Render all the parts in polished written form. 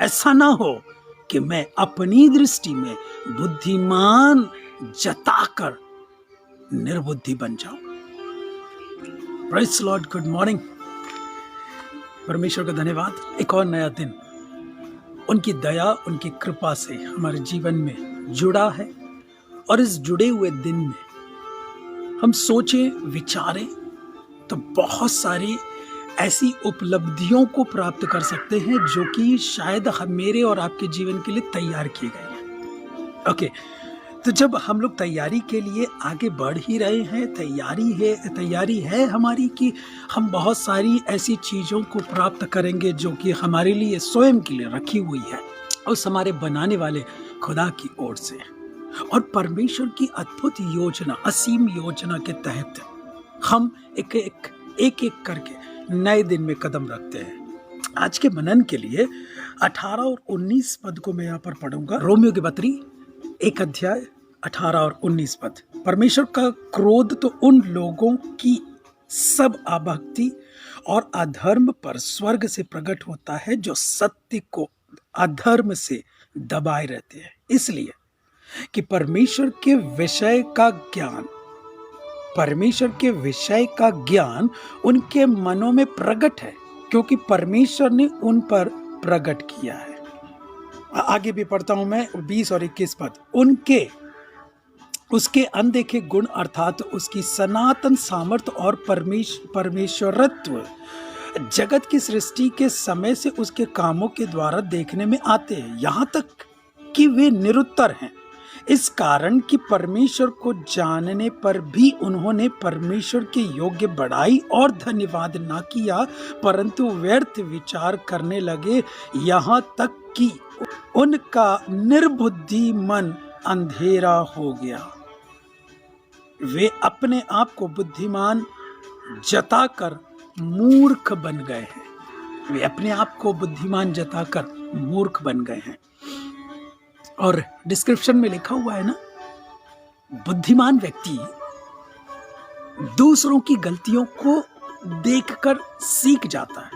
ऐसा ना हो कि मैं अपनी दृष्टि में बुद्धिमान जताकर निर्बुद्धि बन जाऊं। Praise the Lord, good morning. परमेश्वर का धन्यवाद, एक और नया दिन उनकी दया, उनकी कृपा से हमारे जीवन में जुड़ा है। और इस जुड़े हुए दिन में हम सोचें, विचारें तो बहुत सारी ऐसी उपलब्धियों को प्राप्त कर सकते हैं जो कि शायद मेरे और आपके जीवन के लिए तैयार किए गए हैं। ओके, तो जब हम लोग तैयारी के लिए आगे बढ़ ही रहे हैं, तैयारी है हमारी कि हम बहुत सारी ऐसी चीज़ों को प्राप्त करेंगे जो कि हमारे लिए स्वयं के लिए रखी हुई है उस हमारे बनाने वाले खुदा की ओर से। और परमेश्वर की अद्भुत योजना, असीम योजना के तहत हम एक एक करके नए दिन में कदम रखते हैं। आज के मनन के लिए 18 और 19 पद को मैं यहाँ पर पढ़ूंगा। रोमियो की पत्री 1 अध्याय 18 और 19 पद। परमेश्वर का क्रोध तो उन लोगों की सब अभक्ति और अधर्म पर स्वर्ग से प्रकट होता है जो सत्य को अधर्म से दबाए रहते हैं, इसलिए कि परमेश्वर के विषय का ज्ञान उनके मनों में प्रकट है, क्योंकि परमेश्वर ने उन पर प्रकट किया है। आगे भी पढ़ता हूं मैं 20 और 21 पद। उसके अनदेखे गुण अर्थात उसकी सनातन सामर्थ्य और परमेश्वरत्व जगत की सृष्टि के समय से उसके कामों के द्वारा देखने में आते हैं, यहाँ तक कि वे निरुत्तर हैं। इस कारण कि परमेश्वर को जानने पर भी उन्होंने परमेश्वर के योग्य बड़ाई और धन्यवाद ना किया, परंतु व्यर्थ विचार करने लगे, यहाँ तक कि उनका निर्बुद्धि मन अंधेरा हो गया। वे अपने आप को बुद्धिमान जताकर मूर्ख बन गए हैं। और डिस्क्रिप्शन में लिखा हुआ है ना, बुद्धिमान व्यक्ति दूसरों की गलतियों को देखकर सीख जाता है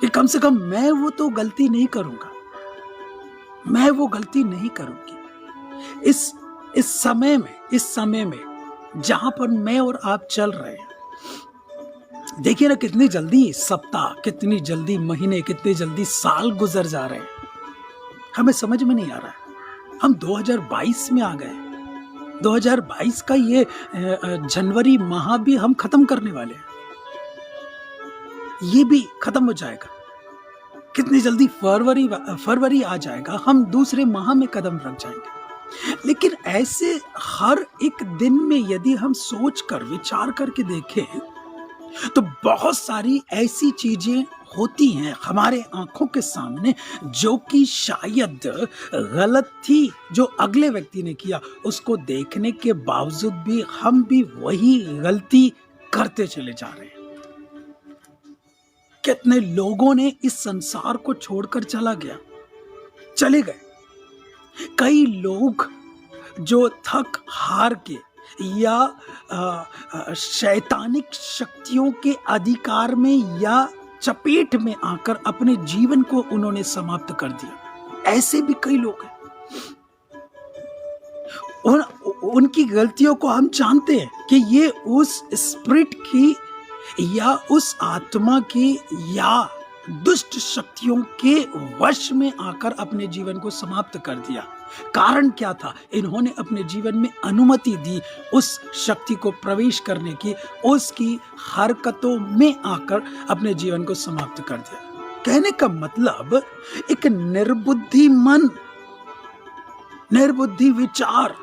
कि कम से कम मैं वो गलती नहीं करूंगी। इस समय में जहां पर मैं और आप चल रहे हैं, देखिए ना कितनी जल्दी सप्ताह, कितनी जल्दी महीने, कितनी जल्दी साल गुजर जा रहे हैं, हमें समझ में नहीं आ रहा है। हम 2022 में आ गए। 2022 का ये जनवरी माह भी हम खत्म करने वाले हैं, ये भी खत्म हो जाएगा। कितनी जल्दी फरवरी आ जाएगा, हम दूसरे माह में कदम रख जाएंगे। लेकिन ऐसे हर एक दिन में यदि हम सोच कर विचार करके देखें तो बहुत सारी ऐसी चीजें होती हैं हमारे आंखों के सामने जो कि शायद गलत थी, जो अगले व्यक्ति ने किया, उसको देखने के बावजूद भी हम भी वही गलती करते चले जा रहे हैं। कितने लोगों ने इस संसार को छोड़कर चले गए। कई लोग जो थक हार के या शैतानिक शक्तियों के अधिकार में या चपेट में आकर अपने जीवन को उन्होंने समाप्त कर दिया, ऐसे भी कई लोग हैं। उनकी गलतियों को हम जानते हैं कि ये उस स्पिरिट की या उस आत्मा की या दुष्ट शक्तियों के वश में आकर अपने जीवन को समाप्त कर दिया। कारण क्या था? इन्होंने अपने जीवन में अनुमति दी उस शक्ति को प्रवेश करने की, उसकी हरकतों में आकर अपने जीवन को समाप्त कर दिया। कहने का मतलब एक निर्बुद्धि मन, निर्बुद्धि विचार,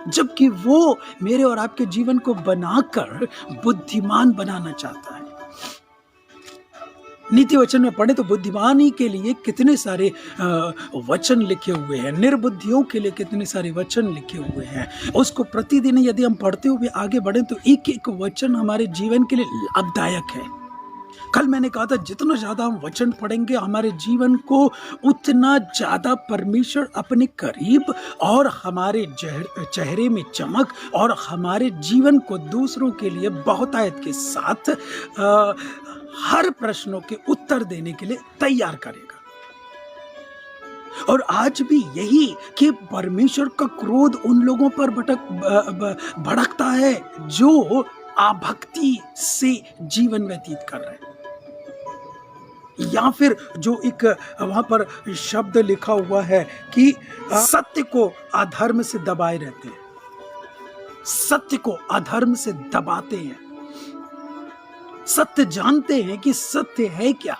जबकि वो मेरे और आपके जीवन को बनाकर बुद्धिमान बनाना चाहता है। नीति वचन में पढ़े तो बुद्धिमानी के लिए कितने सारे वचन लिखे हुए हैं, निर्बुद्धियों के लिए कितने सारे वचन लिखे हुए हैं। उसको प्रतिदिन यदि हम पढ़ते हुए आगे बढ़े तो एक एक वचन हमारे जीवन के लिए लाभदायक है। कल मैंने कहा था जितना ज्यादा हम वचन पढ़ेंगे हमारे जीवन को उतना ज्यादा परमेश्वर अपने करीब और हमारे चेहरे में चमक और हमारे जीवन को दूसरों के लिए बहुतायत के साथ हर प्रश्नों के उत्तर देने के लिए तैयार करेगा। और आज भी यही कि परमेश्वर का क्रोध उन लोगों पर भड़कता है जो अभक्ति से जीवन व्यतीत कर रहे हैं, या फिर जो एक वहां पर शब्द लिखा हुआ है कि सत्य को अधर्म से दबाए रहते हैं, सत्य को अधर्म से दबाते हैं। सत्य जानते हैं कि सत्य है क्या,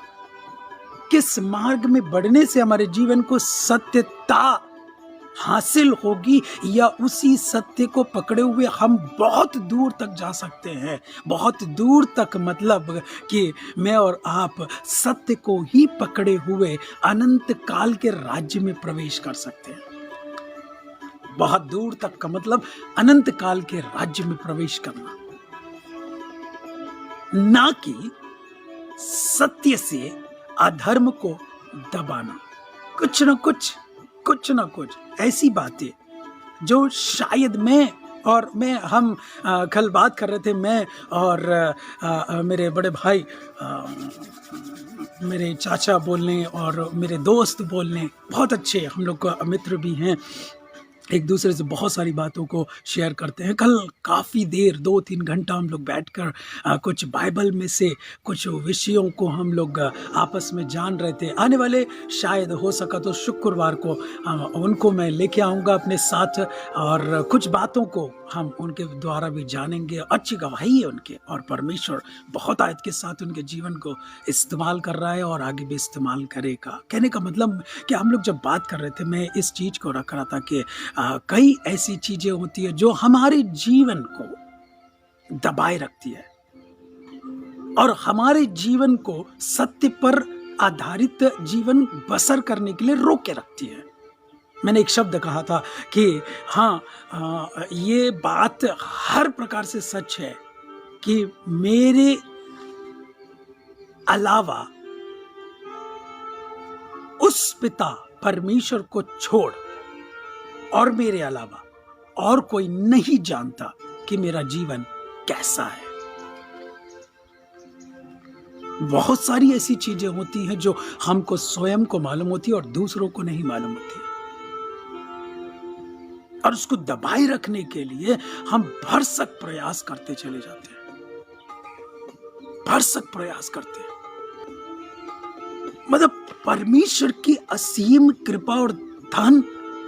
किस मार्ग में बढ़ने से हमारे जीवन को सत्यता हासिल होगी, या उसी सत्य को पकड़े हुए हम बहुत दूर तक जा सकते हैं। बहुत दूर तक मतलब कि मैं और आप सत्य को ही पकड़े हुए अनंत काल के राज्य में प्रवेश कर सकते हैं। बहुत दूर तक का मतलब अनंत काल के राज्य में प्रवेश करना, ना कि सत्य से अधर्म को दबाना। कुछ ना कुछ ऐसी बातें जो शायद हम कल बात कर रहे थे, मैं और मेरे बड़े भाई, मेरे चाचा बोलने और मेरे दोस्त बोलने, बहुत अच्छे हम लोग का मित्र भी हैं, एक दूसरे से बहुत सारी बातों को शेयर करते हैं। कल काफ़ी देर 2-3 घंटा हम लोग बैठकर कुछ बाइबल में से कुछ विषयों को हम लोग आपस में जान रहे थे। आने वाले शायद हो सका तो शुक्रवार को उनको मैं लेके आऊँगा अपने साथ, और कुछ बातों को हम उनके द्वारा भी जानेंगे। अच्छी गवाही है उनके, और परमेश्वर बहुत आयत के साथ उनके जीवन को इस्तेमाल कर रहा है और आगे भी इस्तेमाल करेगा। कहने का मतलब कि हम लोग जब बात कर रहे थे, मैं इस चीज़ को रख रहा था कि कई ऐसी चीजें होती है जो हमारे जीवन को दबाए रखती है और हमारे जीवन को सत्य पर आधारित जीवन बसर करने के लिए रोक के रखती है। मैंने एक शब्द कहा था कि ये बात हर प्रकार से सच है कि मेरे अलावा उस पिता परमेश्वर को छोड़ और मेरे अलावा और कोई नहीं जानता कि मेरा जीवन कैसा है। बहुत सारी ऐसी चीजें होती हैं जो हमको स्वयं को मालूम होती है और दूसरों को नहीं मालूम होती, और उसको दबाए रखने के लिए हम भरसक प्रयास करते चले जाते हैं, भरसक प्रयास करते हैं। मतलब परमेश्वर की असीम कृपा और धन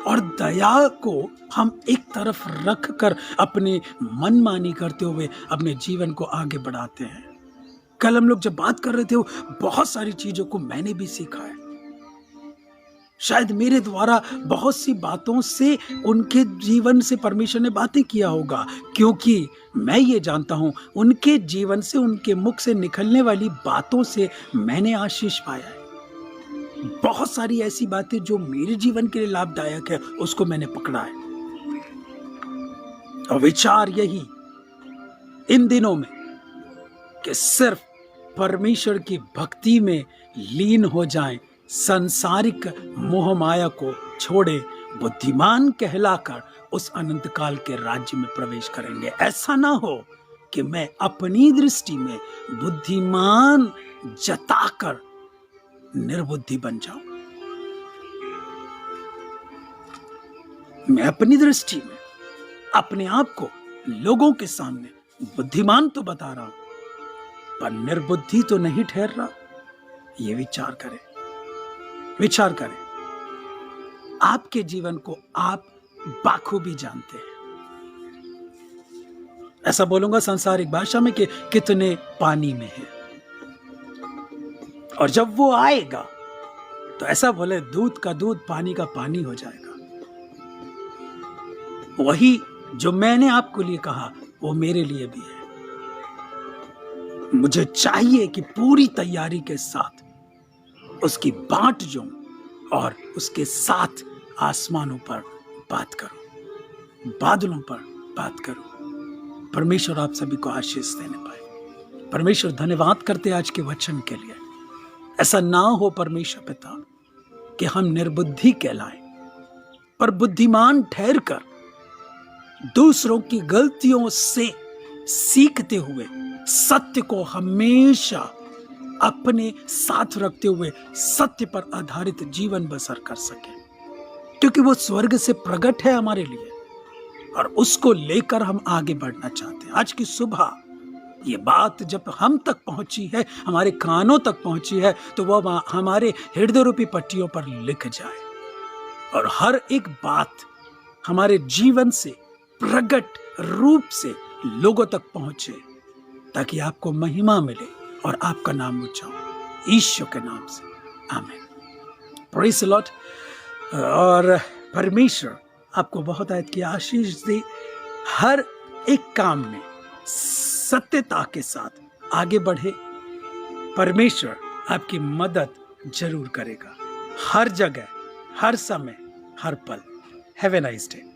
और दया को हम एक तरफ रखकर अपनी मनमानी करते हुए अपने जीवन को आगे बढ़ाते हैं। कल हम लोग जब बात कर रहे थे, बहुत सारी चीजों को मैंने भी सीखा है। शायद मेरे द्वारा बहुत सी बातों से उनके जीवन से परमेश्वर ने बातें किया होगा, क्योंकि मैं ये जानता हूं उनके जीवन से, उनके मुख से निकलने वाली बातों से मैंने आशीष पाया है। बहुत सारी ऐसी बातें जो मेरे जीवन के लिए लाभदायक है, उसको मैंने पकड़ा है। और विचार यही इन दिनों में कि सिर्फ परमेश्वर की भक्ति में लीन हो जाएं, सांसारिक मोह माया को छोड़े, बुद्धिमान कहलाकर उस अनंत काल के राज्य में प्रवेश करेंगे। ऐसा ना हो कि मैं अपनी दृष्टि में बुद्धिमान जताकर निर्बुद्धि बन जाऊं। मैं अपनी दृष्टि में अपने आप को लोगों के सामने बुद्धिमान तो बता रहा हूं, पर निर्बुद्धि तो नहीं ठहर रहा। ये विचार करें, विचार करें। आपके जीवन को आप बाखूबी जानते हैं। ऐसा बोलूंगा सांसारिक भाषा में कि कितने पानी में है, और जब वो आएगा तो ऐसा बोले दूध का दूध, पानी का पानी हो जाएगा। वही जो मैंने आपको लिए कहा वो मेरे लिए भी है। मुझे चाहिए कि पूरी तैयारी के साथ उसकी बांट जाऊं और उसके साथ आसमानों पर बात करूं, बादलों पर बात करूं। परमेश्वर आप सभी को आशीष देने पाए। परमेश्वर धन्यवाद करते आज के वचन के लिए। ऐसा ना हो परमेश्वर पिता कि हम निर्बुद्धि कहलाएं, पर बुद्धिमान ठहरकर दूसरों की गलतियों से सीखते हुए सत्य को हमेशा अपने साथ रखते हुए सत्य पर आधारित जीवन बसर कर सके, क्योंकि वो स्वर्ग से प्रकट है हमारे लिए और उसको लेकर हम आगे बढ़ना चाहते हैं। आज की सुबह ये बात जब हम तक पहुंची है, हमारे कानों तक पहुंची है, तो वह हमारे हृदय रूपी पट्टियों पर लिख जाए और हर एक बात हमारे जीवन से प्रकट रूप से लोगों तक पहुंचे, ताकि आपको महिमा मिले और आपका नाम ऊंचा हो, ईश्वर के नाम से। आमीन। Praise the Lord. और परमेश्वर आपको बहुत आयत की आशीष दे, हर एक काम में सत्यता के साथ आगे बढ़े। परमेश्वर आपकी मदद जरूर करेगा, हर जगह, हर समय, हर पल। Have a nice day.